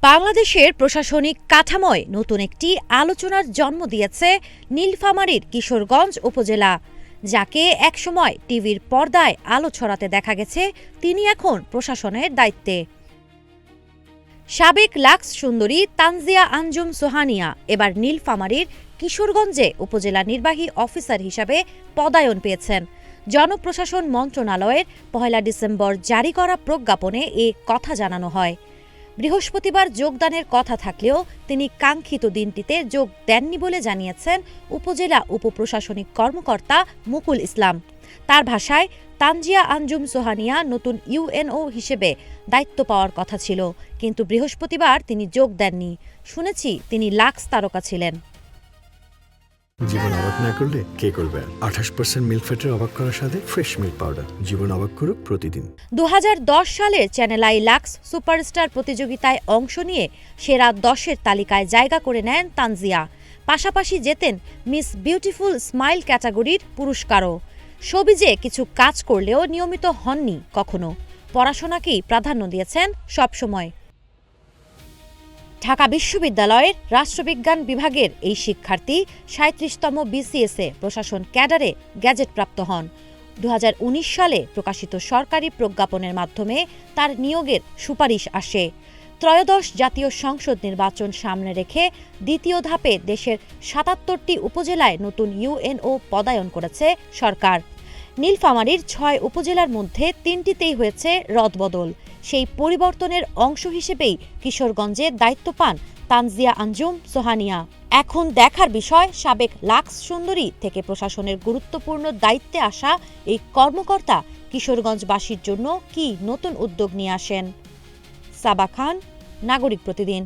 বাংলাদেশের প্রশাসনিক কাঠামোয় নতুন একটি আলোচনার জন্ম দিয়েছে নীলফামারীর কিশোরগঞ্জ উপজেলা। যাকে একসময় টিভির পর্দায় আলো ছড়াতে দেখা গেছে, তিনি এখন প্রশাসনের দায়িত্বে। সাবেক লাক্স সুন্দরী তানজিয়া আঞ্জুম সোহানিয়া এবার নীলফামারীর কিশোরগঞ্জে উপজেলা নির্বাহী অফিসার হিসাবে পদায়ন পেয়েছেন। জনপ্রশাসন মন্ত্রণালয়ের ১ ডিসেম্বর জারি করা প্রজ্ঞাপনে এ কথা জানানো হয়। বৃহস্পতিবার যোগদানের কথা থাকলেও তিনি কাঙ্ক্ষিত দিনটিতে যোগ দেননি বলে জানিয়েছেন উপজেলা উপপ্রশাসনিক কর্মকর্তা মুকুল ইসলাম। তার ভাষায়, তানজিয়া আঞ্জুম সোহানিয়া নতুন ইউএনও হিসেবে দায়িত্ব পাওয়ার কথা ছিল, কিন্তু বৃহস্পতিবার তিনি যোগ দেননি। শুনেছি তিনি লাক্স তারকা ছিলেন। জীবন অবাক না করলে কে করবে? ২৮% মিল্ক ফ্যাটের অবাক করার সাথে ফ্রেশ মিল্ক পাউডার। জীবন অবাক করুক প্রতিদিন। ২০১০ সালের চ্যানেল আই লাক্স সুপারস্টার প্রতিযোগিতায় অংশ নিয়ে সেরা ১০-এর তালিকায় জায়গা করে নেন তানজিয়া। পাশাপাশি জেতেন মিস বিউটিফুল স্মাইল ক্যাটাগরির পুরস্কারও। শোবিজে কিছু কাজ করলেও নিয়মিত হননি কখনো। পড়াশোনাকেই প্রাধান্য দিয়েছেন সবসময়। ঢাকা বিশ্ববিদ্যালয়ের রাষ্ট্রবিজ্ঞান বিভাগের এই শিক্ষার্থী ৩৭তম বিসিএসে প্রশাসন ক্যাডারে গ্যাজেটপ্রাপ্ত হন। ২০১৯ সালে প্রকাশিত সরকারি প্রজ্ঞাপনের মাধ্যমে তার নিয়োগের সুপারিশ আসে। ত্রয়োদশ জাতীয় সংসদ নির্বাচন সামনে রেখে দ্বিতীয় ধাপে দেশের ৭৭টি উপজেলায় নতুন ইউএনও পদায়ন করেছে সরকার। নীলফামারীর ৬ উপজেলার মধ্যে ৩টিতেই হয়েছে রদবদল। সেই পরিবর্তনের অংশ হিসেবেই কিশোরগঞ্জে দায়িত্ব পান তানজিয়া আঞ্জুম সোহানিয়া। এখন দেখার বিষয়, সাবেক লাক্স সুন্দরী থেকে প্রশাসনের গুরুত্বপূর্ণ দায়িত্বে আসা এই কর্মকর্তা কিশোরগঞ্জবাসীর জন্য কি নতুন উদ্যোগ নিয়ে আসেন। সাবা খান, নাগরিক প্রতিদিন।